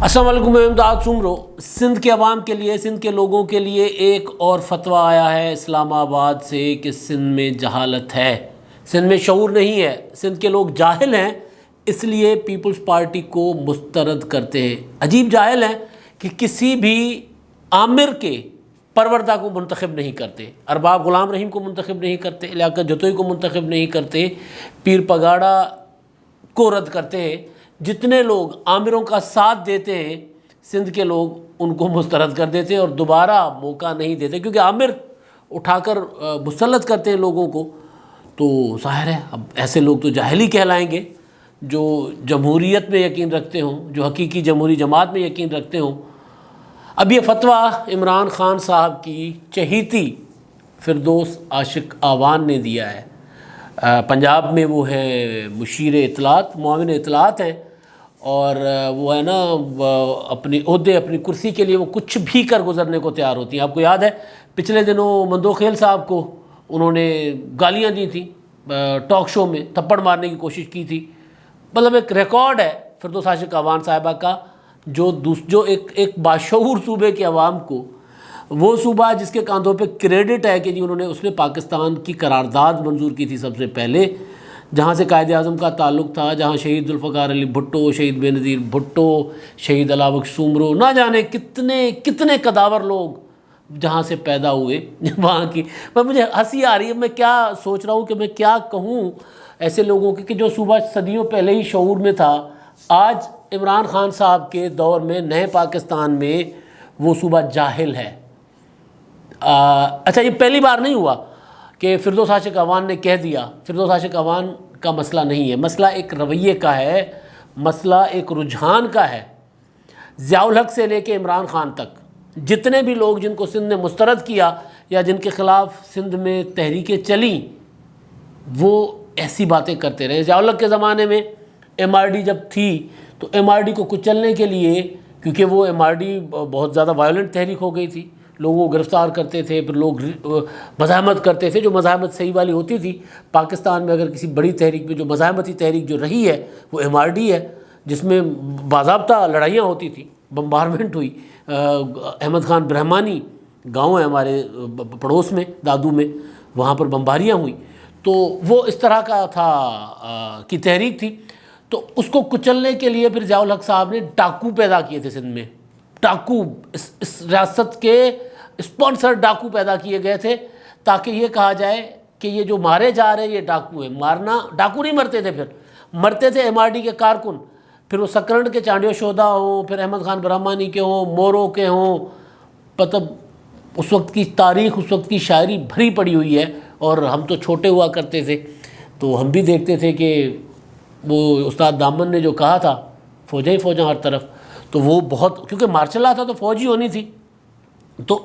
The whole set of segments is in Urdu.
السلام علیکم، میں امداد سمرو۔ سندھ کے عوام کے لیے، سندھ کے لوگوں کے لیے ایک اور فتویٰ آیا ہے اسلام آباد سے کہ سندھ میں جہالت ہے، سندھ میں شعور نہیں ہے، سندھ کے لوگ جاہل ہیں، اس لیے پیپلز پارٹی کو مسترد کرتے ہیں۔ عجیب جاہل ہیں کہ کسی بھی آمر کے پروردہ کو منتخب نہیں کرتے، ارباب غلام رحیم کو منتخب نہیں کرتے، لیاقت جتوئی کو منتخب نہیں کرتے، پیر پگاڑا کو رد کرتے ہیں۔ جتنے لوگ آمروں کا ساتھ دیتے ہیں سندھ کے لوگ ان کو مسترد کر دیتے ہیں اور دوبارہ موقع نہیں دیتے، کیونکہ آمر اٹھا کر مسلط کرتے ہیں لوگوں کو۔ تو ظاہر ہے اب ایسے لوگ تو جاہل ہی کہلائیں گے جو جمہوریت میں یقین رکھتے ہوں، جو حقیقی جمہوری جماعت میں یقین رکھتے ہوں۔ اب یہ فتویٰ عمران خان صاحب کی چہیتی فردوس عاشق آوان نے دیا ہے۔ پنجاب میں وہ ہیں مشیر اطلاعات، معاون اطلاعات ہیں، اور وہ ہے نا اپنی عہدے اپنی کرسی کے لیے وہ کچھ بھی کر گزرنے کو تیار ہوتی ہیں۔ آپ کو یاد ہے پچھلے دنوں مندوخیل صاحب کو انہوں نے گالیاں دی تھیں ٹاک شو میں، تھپڑ مارنے کی کوشش کی تھی۔ مطلب ایک ریکارڈ ہے فردوس عاشق آوان صاحبہ کا، جو ایک باشعور صوبے کے عوام کو، وہ صوبہ جس کے کاندھوں پہ کریڈٹ ہے کہ جی اس نے پاکستان کی قرارداد منظور کی تھی سب سے پہلے، جہاں سے قائد اعظم کا تعلق تھا، جہاں شہید ذوالفقار علی بھٹو، شہید بے نظیر بھٹو، شہید علاء بخش سومرو، نہ جانے کتنے قداور لوگ جہاں سے پیدا ہوئے وہاں کی۔ مجھے ہنسی آ رہی ہے، میں کیا سوچ رہا ہوں کہ میں کیا کہوں ایسے لوگوں کی کہ جو صوبہ صدیوں پہلے ہی شعور میں تھا، آج عمران خان صاحب کے دور میں نئے پاکستان میں وہ صوبہ جاہل ہے۔ اچھا، یہ پہلی بار نہیں ہوا کہ فردوس عاشق آوان نے کہہ دیا۔ فردوس عاشق آوان کا مسئلہ نہیں ہے، مسئلہ ایک رویے کا ہے، مسئلہ ایک رجحان کا ہے۔ ضیاء الحق سے لے کے عمران خان تک جتنے بھی لوگ جن کو سندھ نے مسترد کیا یا جن کے خلاف سندھ میں تحریکیں چلیں، وہ ایسی باتیں کرتے رہے۔ ضیاء الحق کے زمانے میں ایم آر ڈی جب تھی تو ایم آر ڈی کو کچلنے کے لیے، کیونکہ وہ ایم آر ڈی بہت زیادہ وائلنٹ تحریک ہو گئی تھی، لوگوں کو گرفتار کرتے تھے، پھر لوگ مزاحمت کرتے تھے، جو مزاحمت صحیح والی ہوتی تھی۔ پاکستان میں اگر کسی بڑی تحریک میں جو مزاحمتی تحریک جو رہی ہے وہ ایم آر ڈی ہے، جس میں باضابطہ لڑائیاں ہوتی تھیں، بمبارمنٹ ہوئی۔ احمد خان برہمانی گاؤں ہے ہمارے پڑوس میں، دادو میں، وہاں پر بمباریاں ہوئی۔ تو وہ اس طرح کا تھا کی تحریک تھی۔ تو اس کو کچلنے کے لیے پھر ضیاء الحق صاحب نے ڈاکو پیدا کیے تھے سندھ میں، ڈاکو، اس ریاست کے اسپانسر ڈاکو پیدا کیے گئے تھے تاکہ یہ کہا جائے کہ یہ جو مارے جا رہے ہیں یہ ڈاکو ہیں۔ مارنا ڈاکو نہیں مرتے تھے، پھر مرتے تھے ایم آر ڈی کے کارکن، پھر وہ سکرنڈ کے چانڈیو شہدا ہوں، پھر احمد خان برہمانی کے ہوں، مورو کے ہوں۔ مطلب اس وقت کی تاریخ، اس وقت کی شاعری بھری پڑی ہوئی ہے، اور ہم تو چھوٹے ہوا کرتے تھے تو ہم بھی دیکھتے تھے کہ وہ استاد دامن نے جو کہا تھا فوجیں ہی فوجیں ہر طرف، تو وہ بہت، کیونکہ مارشل لا تھا تو فوج ہی ہونی تھی۔ تو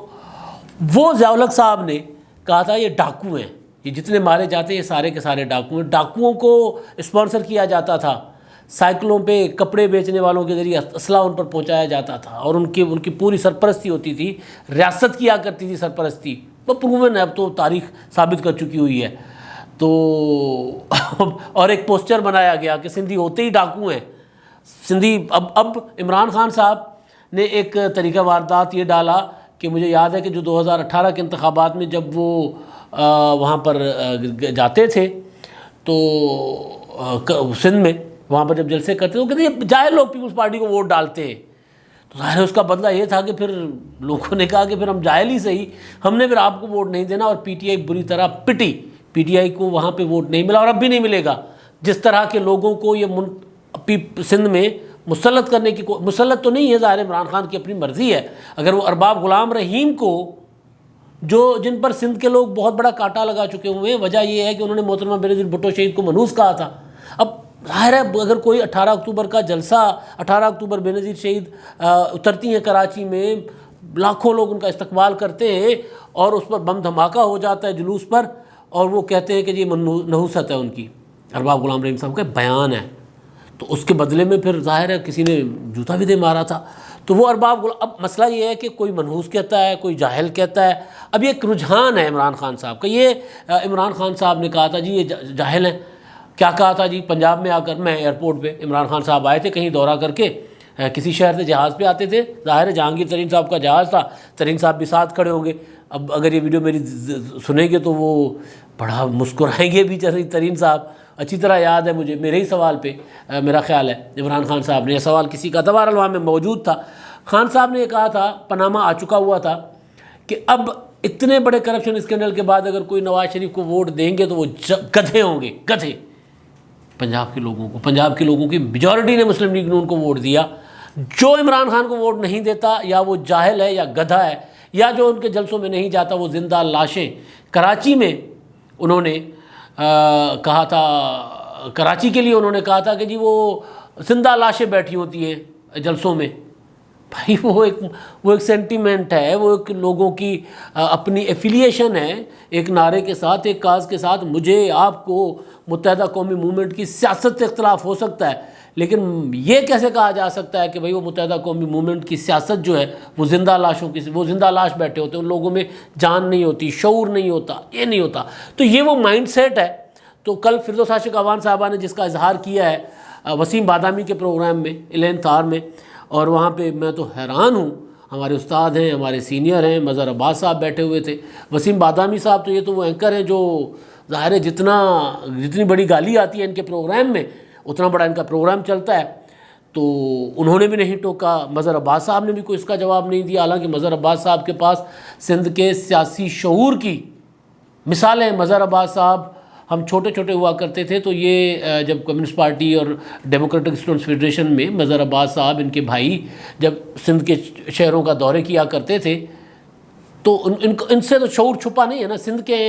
وہ ضیاء الحق صاحب نے کہا تھا یہ ڈاکو ہیں، یہ جتنے مارے جاتے ہیں یہ سارے کے سارے ڈاکو ہیں۔ ڈاکوؤں کو اسپانسر کیا جاتا تھا، سائیکلوں پہ کپڑے بیچنے والوں کے ذریعے اسلحہ ان پر پہنچایا جاتا تھا، اور ان کی پوری سرپرستی ہوتی تھی، ریاست کیا کرتی تھی سرپرستی۔ وہ پروون ہے، اب تو تاریخ ثابت کر چکی ہوئی ہے۔ تو اور ایک پوسچر بنایا گیا کہ سندھی ہوتے ہی ڈاکو ہیں سندھی۔ اب عمران خان صاحب نے ایک طریقہ واردات یہ ڈالا کہ مجھے یاد ہے کہ جو 2018 کے انتخابات میں جب وہ وہاں پر جاتے تھے تو سندھ میں وہاں پر جب جلسے کرتے تو کہتے ہیں جاہل لوگ پیپلز پارٹی کو ووٹ ڈالتے ہیں۔ تو ظاہر ہے اس کا بدلہ یہ تھا کہ پھر لوگوں نے کہا کہ پھر ہم جاہل ہی صحیح، ہم نے پھر آپ کو ووٹ نہیں دینا، اور پی ٹی آئی بری طرح پٹی۔ پی ٹی آئی کو وہاں پہ ووٹ نہیں ملا اور اب بھی نہیں ملے گا۔ جس طرح کے لوگوں کو یہ سندھ میں مسلط کرنے کی مسلط تو نہیں ہے، ظاہر عمران خان کی اپنی مرضی ہے۔ اگر وہ ارباب غلام رحیم کو، جن پر سندھ کے لوگ بہت بڑا کانٹا لگا چکے ہوئے ہیں، وجہ یہ ہے کہ انہوں نے محترمہ بے نظیر بھٹو شہید کو منحوس کہا تھا۔ اب ظاہر ہے اگر کوئی 18 اکتوبر کا جلسہ، 18 اکتوبر بے نظیر شہید اترتی ہیں کراچی میں، لاکھوں لوگ ان کا استقبال کرتے ہیں اور اس پر بم دھماکہ ہو جاتا ہے جلوس پر، اور وہ کہتے ہیں کہ یہ نحوست ہے ان کی، ارباب غلام رحیم صاحب کا بیان ہے، تو اس کے بدلے میں پھر ظاہر ہے کسی نے جوتا بھی دے مارا تھا۔ تو وہ ارباب اب مسئلہ یہ ہے کہ کوئی منحوس کہتا ہے، کوئی جاہل کہتا ہے۔ اب یہ ایک رجحان ہے عمران خان صاحب کا۔ یہ عمران خان صاحب نے کہا تھا جی یہ جاہل ہیں، کیا کہا تھا جی پنجاب میں آ کر، میں ایئرپورٹ پہ عمران خان صاحب آئے تھے کہیں دورہ کر کے، کسی شہر سے جہاز پہ آتے تھے، ظاہر ہے جہانگیر ترین صاحب کا جہاز تھا، ترین صاحب بھی ساتھ کھڑے ہوں گے. اب اگر یہ ویڈیو میری سنیں گے تو وہ بڑا مسکرائیں گے بھی، جیسے ترین صاحب اچھی طرح یاد ہے مجھے، میرے ہی سوال پہ میرا خیال ہے عمران خان صاحب نے یہ سوال کسی کا تبار الوا میں موجود تھا. خان صاحب نے یہ کہا تھا، پاناما آ چکا ہوا تھا، کہ اب اتنے بڑے کرپشن اسکینڈل کے بعد اگر کوئی نواز شریف کو ووٹ دیں گے تو وہ گدھے ہوں گے، گدھے. پنجاب کے لوگوں کی میجورٹی نے مسلم لیگ نے ان کو ووٹ دیا. جو عمران خان کو ووٹ نہیں دیتا یا وہ جاہل ہے یا گدھا ہے یا جو ان کے جلسوں میں نہیں جاتا وہ زندہ لاشیں. کراچی میں انہوں نے کہا تھا، کراچی کے لیے انہوں نے کہا تھا کہ جی وہ زندہ لاشیں بیٹھی ہوتی ہیں جلسوں میں. بھائی وہ ایک سینٹیمنٹ ہے، وہ ایک لوگوں کی اپنی ایفیلیشن ہے ایک نعرے کے ساتھ، ایک کاز کے ساتھ. مجھے آپ کو متحدہ قومی موومنٹ کی سیاست سے اختلاف ہو سکتا ہے، لیکن یہ کیسے کہا جا سکتا ہے کہ بھئی وہ متحدہ قومی موومنٹ کی سیاست جو ہے وہ زندہ لاشوں کی، وہ زندہ لاش بیٹھے ہوتے ہیں، ان لوگوں میں جان نہیں ہوتی، شعور نہیں ہوتا، یہ نہیں ہوتا. تو یہ وہ مائنڈ سیٹ ہے. تو کل فردوس عاشق اعوان صاحبہ نے جس کا اظہار کیا ہے وسیم بادامی کے پروگرام میں الین تار میں، اور وہاں پہ میں تو حیران ہوں. ہمارے استاد ہیں، ہمارے سینئر ہیں، مظہر عباس صاحب بیٹھے ہوئے تھے. وسیم بادامی صاحب تو یہ تو وہ اینکر ہیں جو ظاہر ہے جتنی بڑی گالی آتی ہے ان کے پروگرام میں اتنا بڑا ان کا پروگرام چلتا ہے. تو انہوں نے بھی نہیں ٹوکا، مظہر عباس صاحب نے بھی کوئی اس کا جواب نہیں دیا. حالانکہ مظہر عباس صاحب کے پاس سندھ کے سیاسی شعور کی مثالیں. مظہر عباس صاحب ہم چھوٹے چھوٹے ہوا کرتے تھے تو یہ جب کمیونسٹ پارٹی اور ڈیموکریٹک اسٹوڈنٹس فیڈریشن میں مظہر عباس صاحب ان کے بھائی جب سندھ کے شہروں کا دورے کیا کرتے تھے تو ان سے تو شعور چھپا نہیں ہے نا. سندھ کے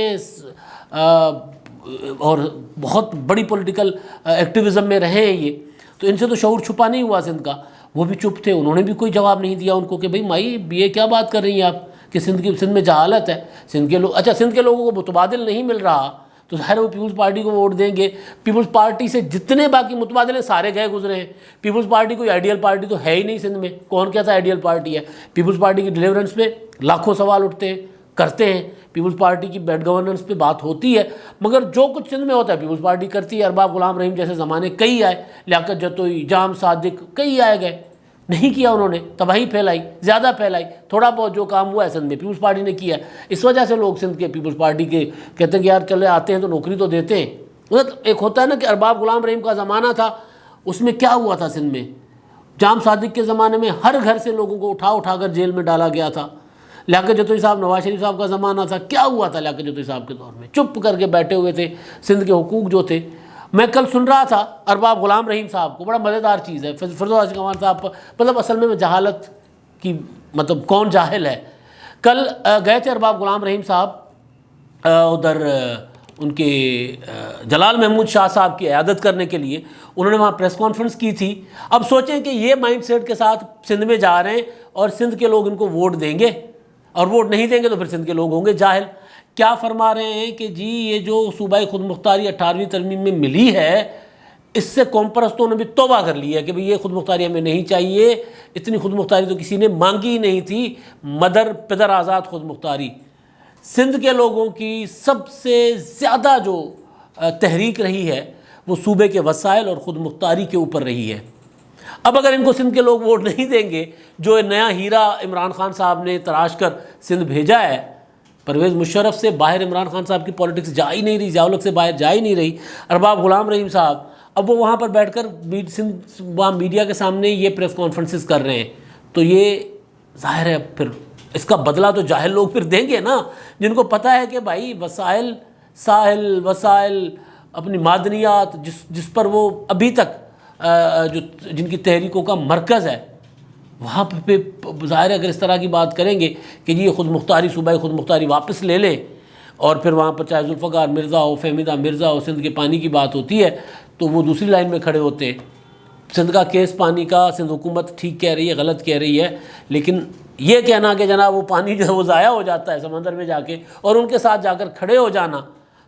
اور بہت بڑی پولیٹیکل ایکٹیویزم میں رہے ہیں یہ، تو ان سے تو شعور چھپا نہیں ہوا سندھ کا. وہ بھی چپ تھے، انہوں نے بھی کوئی جواب نہیں دیا ان کو کہ بھئی مائی یہ کیا بات کر رہی ہیں آپ کہ سندھ میں جہالت ہے. سندھ کے لوگ، اچھا سندھ کے لوگوں کو متبادل نہیں مل رہا تو ظاہر وہ پیپلز پارٹی کو ووٹ دیں گے. پیپلز پارٹی سے جتنے باقی متبادل ہیں سارے گئے گزرے ہیں. پیپلز پارٹی کوئی آئیڈیل پارٹی تو ہے ہی نہیں سندھ میں. کون کہتا ہے آئیڈیل پارٹی ہے؟ پیپلز پارٹی کی ڈیلیورنس پہ لاکھوں سوال اٹھتے ہیں، کرتے ہیں. پیپلز پارٹی کی بیڈ گورننس پہ بات ہوتی ہے، مگر جو کچھ سندھ میں ہوتا ہے پیپلز پارٹی کرتی ہے. ارباب غلام رحیم جیسے زمانے کئی آئے، لیاقت جتوئی، جام صادق، کئی آئے گئے. نہیں کیا انہوں نے، تباہی پھیلائی، زیادہ پھیلائی. تھوڑا بہت جو کام ہوا ہے سندھ میں پیپلز پارٹی نے کیا ہے. اس وجہ سے لوگ سندھ کے پیپلز پارٹی کے کہتے ہیں کہ یار چلے آتے ہیں تو نوکری تو دیتے ہیں. ایک ہوتا ہے نا کہ ارباب غلام رحیم کا زمانہ تھا، اس میں کیا ہوا تھا سندھ میں. جام صادق کے زمانے میں ہر گھر سے لوگوں کو اٹھا کر جیل میں ڈالا گیا تھا. لیاقت جتوئی صاحب، نواز شریف صاحب کا زمانہ تھا، کیا ہوا تھا لیاقت جتوئی صاحب کے دور میں؟ چپ کر کے بیٹھے ہوئے تھے. سندھ کے حقوق جو تھے، میں کل سن رہا تھا ارباب غلام رحیم صاحب کو، بڑا مزیدار چیز ہے فردوس عاشق اعوان صاحب، مطلب اصل میں جہالت کی، مطلب کون جاہل ہے. کل گئے تھے ارباب غلام رحیم صاحب ادھر ان کے جلال محمود شاہ صاحب کی عیادت کرنے کے لیے. انہوں نے وہاں پریس کانفرنس کی تھی. اب سوچیں کہ یہ مائنڈ سیٹ کے ساتھ سندھ میں جا رہے ہیں اور سندھ کے لوگ ان کو ووٹ دیں گے، اور ووٹ نہیں دیں گے تو پھر سندھ کے لوگ ہوں گے جاہل. کیا فرما رہے ہیں کہ جی یہ جو صوبائی خود مختاری 18ویں ترمیم میں ملی ہے، اس سے قوم پرستوں نے بھی توبہ کر لی ہے کہ بھئی یہ خود مختاری ہمیں نہیں چاہیے. اتنی خود مختاری تو کسی نے مانگی ہی نہیں تھی. مدر پدر آزاد خود مختاری. سندھ کے لوگوں کی سب سے زیادہ جو تحریک رہی ہے وہ صوبے کے وسائل اور خود مختاری کے اوپر رہی ہے. اب اگر ان کو سندھ کے لوگ ووٹ نہیں دیں گے، جو نیا ہیرا عمران خان صاحب نے تراش کر سندھ بھیجا ہے، پرویز مشرف سے باہر عمران خان صاحب کی پولیٹکس جا ہی نہیں رہی، ضیاء الحق سے باہر جا ہی نہیں رہی. ارباب غلام رحیم صاحب اب وہ وہاں پر بیٹھ کر وہاں میڈیا کے سامنے یہ پریس کانفرنسز کر رہے ہیں، تو یہ ظاہر ہے پھر اس کا بدلہ تو جاہل لوگ پھر دیں گے نا، جن کو پتہ ہے کہ بھائی وسائل، ساحل، وسائل، اپنی معدنیات جس پر وہ ابھی تک جن کی تحریکوں کا مرکز ہے، وہاں پہ ظاہر ہے اگر اس طرح کی بات کریں گے کہ جی یہ خود مختاری، صوبائی خود مختاری واپس لے لیں، اور پھر وہاں پر چاہے ذوالفقار مرزا ہو، فہمیدہ مرزا ہو، سندھ کے پانی کی بات ہوتی ہے تو وہ دوسری لائن میں کھڑے ہوتے ہیں. سندھ کا کیس پانی کا سندھ حکومت ٹھیک کہہ رہی ہے، غلط کہہ رہی ہے، لیکن یہ کہنا کہ جناب وہ پانی جو ہے وہ ضائع ہو جاتا ہے سمندر میں جا کے، اور ان کے ساتھ جا کر کھڑے ہو جانا،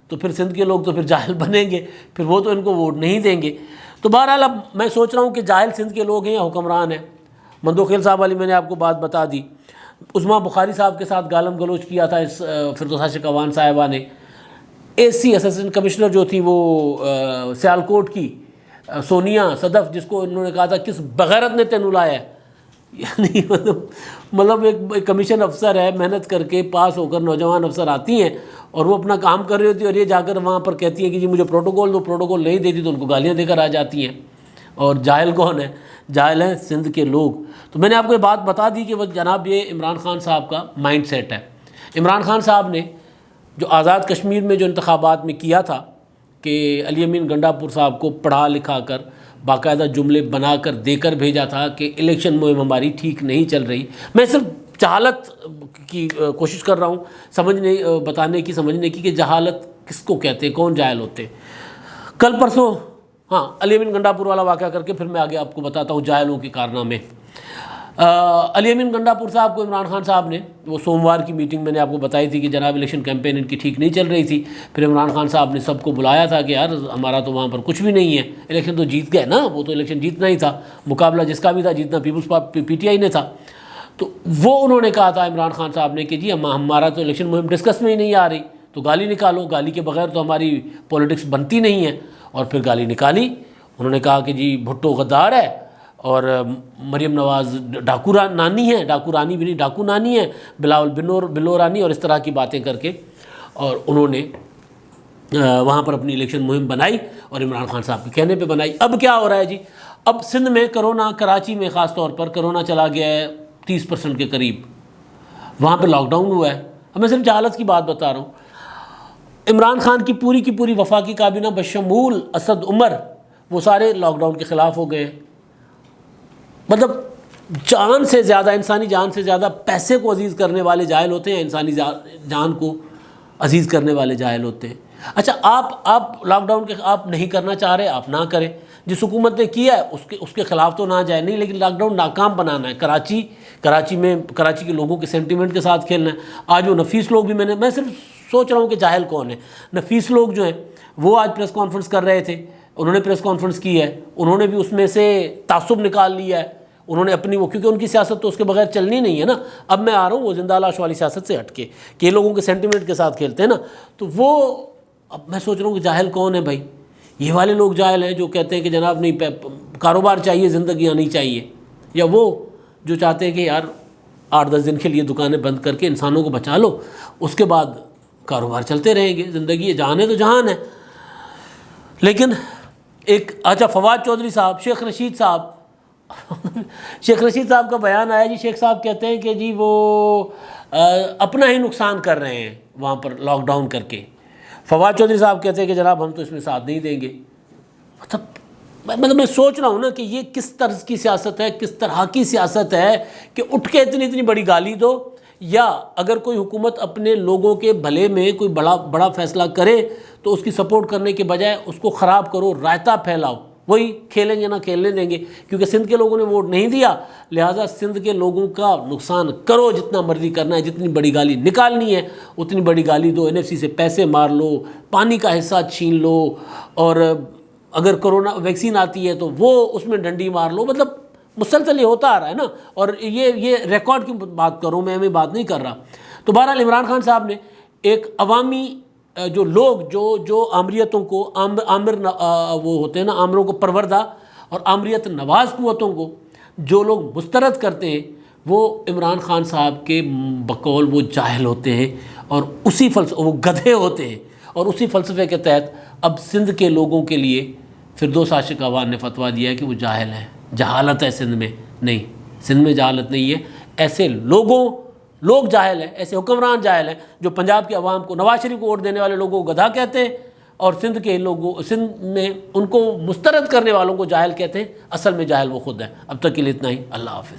تو پھر سندھ کے لوگ تو پھر جاہل بنیں گے، پھر وہ تو ان کو ووٹ نہیں دیں گے. تو بہرحال اب میں سوچ رہا ہوں کہ جاہل سندھ کے لوگ ہیں یا حکمران ہیں. مندوخیل صاحب والی میں نے آپ کو بات بتا دی. عظما بخاری صاحب کے ساتھ گالم گلوچ کیا تھا اس فردوس عاشق اعوان صاحبہ نے. اے سی اسسٹنٹ کمشنر جو تھی وہ سیالکوٹ کی، سونیا صدف جس کو انہوں نے کہا تھا کس بغیرت نے تینوں لایا ہے، یعنی مطلب ایک کمیشن افسر ہے، محنت کر کے پاس ہو کر نوجوان افسر آتی ہیں اور وہ اپنا کام کر رہی ہوتی ہے، اور یہ جا کر وہاں پر کہتی ہیں کہ جی مجھے پروٹوکول دو، پروٹوکول نہیں دیتی تو ان کو گالیاں دے کر آ جاتی ہیں۔ اور جاہل کون ہے؟ جاہل ہیں سندھ کے لوگ۔ تو میں نے آپ کو یہ بات بتا دی کہ وہ جناب یہ عمران خان صاحب کا مائنڈ سیٹ ہے۔ عمران خان صاحب نے جو آزاد کشمیر میں جو انتخابات میں کیا تھا کہ علی امین گنڈا پور صاحب کو پڑھا لکھا کر باقاعدہ جملے بنا کر دے کر بھیجا تھا کہ الیکشن مہم ہماری ٹھیک نہیں چل رہی، میں صرف جہالت کی کوشش کر رہا ہوں بتانے کی، سمجھنے کی کہ جہالت کس کو کہتے ہیں، کون جاہل ہوتے ہیں۔ کل پرسوں ہاں علی امین گنڈا پور والا واقعہ کر کے پھر میں آگے آپ کو بتاتا ہوں جاہلوں کے کارنامے۔ علی امین گنڈا پور صاحب کو عمران خان صاحب نے وہ سوموار کی میٹنگ میں نے آپ کو بتائی تھی کہ جناب الیکشن کیمپین ان کی ٹھیک نہیں چل رہی تھی، پھر عمران خان صاحب نے سب کو بلایا تھا کہ یار ہمارا تو وہاں پر کچھ بھی نہیں ہے، الیکشن تو جیت گئے نا، وہ تو الیکشن جیتنا ہی تھا، مقابلہ جس کا بھی تھا جیتنا پی ٹی آئی نے تھا۔ تو وہ انہوں نے کہا تھا عمران خان صاحب نے کہ جی ہمارا تو الیکشن مہم ڈسکس میں ہی نہیں آ رہی، تو گالی نکالو، گالی کے بغیر تو ہماری پولیٹکس بنتی نہیں ہے۔ اور پھر گالی نکالی، انہوں نے کہا کہ جی بھٹو غدار ہے اور مریم نواز ڈاکو نانی ہے، ڈاکو رانی بھی نہیں ڈاکو نانی ہے، بلاول بلو رانی، اور اس طرح کی باتیں کر کے اور انہوں نے وہاں پر اپنی الیکشن مہم بنائی اور عمران خان صاحب کے کہنے پہ بنائی۔ اب کیا ہو رہا ہے جی؟ اب سندھ میں کرونا، کراچی میں خاص طور پر کرونا چلا گیا ہے 30% کے قریب، وہاں پہ لاک ڈاؤن ہوا ہے۔ اب میں صرف جہالت کی بات بتا رہا ہوں۔ عمران خان کی پوری وفاقی کابینہ بشمول اسد عمر وہ سارے لاک ڈاؤن کے خلاف ہو گئے۔ مطلب جان سے زیادہ، انسانی جان سے زیادہ پیسے کو عزیز کرنے والے جاہل ہوتے ہیں، انسانی جان کو عزیز کرنے والے جاہل ہوتے ہیں۔ اچھا آپ لاک ڈاؤن کے آپ نہیں کرنا چاہ رہے، آپ نہ کریں، جس حکومت نے کیا ہے اس کے خلاف تو نہ جائے نہیں، لیکن لاک ڈاؤن ناکام بنانا ہے۔ کراچی کے لوگوں کے سینٹیمنٹ کے ساتھ کھیلنا ہے۔ آج وہ نفیس لوگ بھی میں صرف سوچ رہا ہوں کہ جاہل کون ہے۔ نفیس لوگ جو ہیں وہ آج پریس کانفرنس کر رہے تھے، انہوں نے پریس کانفرنس کی ہے، انہوں نے بھی اس میں سے تعصب نکال لیا ہے، انہوں نے اپنی کیونکہ ان کی سیاست تو اس کے بغیر چلنی نہیں ہے نا۔ اب میں آ رہا ہوں وہ زندہ لاش والی سیاست سے ہٹ کے کہ یہ لوگوں کے سینٹیمنٹ کے ساتھ کھیلتے ہیں نا، تو وہ اب میں سوچ رہا ہوں کہ جاہل کون ہے بھائی؟ یہ والے لوگ جاہل ہیں جو کہتے ہیں کہ جناب نہیں کاروبار چاہیے، زندگیاں نہیں چاہیے، یا وہ جو چاہتے ہیں کہ یار 8-10 دن کے لیے دکانیں بند کر کے انسانوں کو بچا لو، اس کے بعد کاروبار چلتے رہیں گے، زندگی جان ہے تو جہان ہے۔ لیکن اچھا فواد چودھری صاحب، شیخ رشید صاحب کا بیان آیا جی، شیخ صاحب کہتے ہیں کہ جی وہ اپنا ہی نقصان کر رہے ہیں وہاں پر لاک ڈاؤن کر کے۔ فواد چودھری صاحب کہتے ہیں کہ جناب ہم تو اس میں ساتھ نہیں دیں گے۔ مطلب میں سوچ رہا ہوں نا کہ یہ کس طرز کی سیاست ہے، کس طرح کی سیاست ہے کہ اٹھ کے اتنی بڑی گالی دو، یا اگر کوئی حکومت اپنے لوگوں کے بھلے میں کوئی بڑا فیصلہ کرے تو اس کی سپورٹ کرنے کے بجائے اس کو خراب کرو، رائتا پھیلاؤ، وہی کھیلیں گے نہ کھیلنے دیں گے، کیونکہ سندھ کے لوگوں نے ووٹ نہیں دیا، لہٰذا سندھ کے لوگوں کا نقصان کرو، جتنا مرضی کرنا ہے، جتنی بڑی گالی نکالنی ہے اتنی بڑی گالی دو، NFC سے پیسے مار لو، پانی کا حصہ چھین لو، اور اگر کرونا ویکسین آتی ہے تو وہ اس میں ڈنڈی مار لو۔ مطلب مسلسل یہ ہوتا آ رہا ہے نا، اور یہ ریکارڈ کی بات کروں میں بات نہیں کر رہا۔ تو بہرحال عمران خان صاحب نے ایک عوامی جو لوگ جو آمریتوں کو وہ ہوتے ہیں نا، آمروں کو پروردہ اور آمریت نواز قوتوں کو جو لوگ مسترد کرتے ہیں، وہ عمران خان صاحب کے بقول وہ جاہل ہوتے ہیں، اور اسی وہ گدھے ہوتے ہیں، اور اسی فلسفے کے تحت اب سندھ کے لوگوں کے لیے فردوس عاشق اعوان نے فتویٰ دیا ہے کہ وہ جاہل ہیں۔ جہالت ہے سندھ میں؟ نہیں، سندھ میں جہالت نہیں ہے، ایسے لوگ جاہل ہیں، ایسے حکمران جاہل ہیں جو پنجاب کے عوام کو، نواز شریف کو ووٹ دینے والے لوگوں کو گدھا کہتے ہیں، اور سندھ میں ان کو مسترد کرنے والوں کو جاہل کہتے ہیں۔ اصل میں جاہل وہ خود ہیں۔ اب تک کے لیے اتنا ہی، اللہ حافظ۔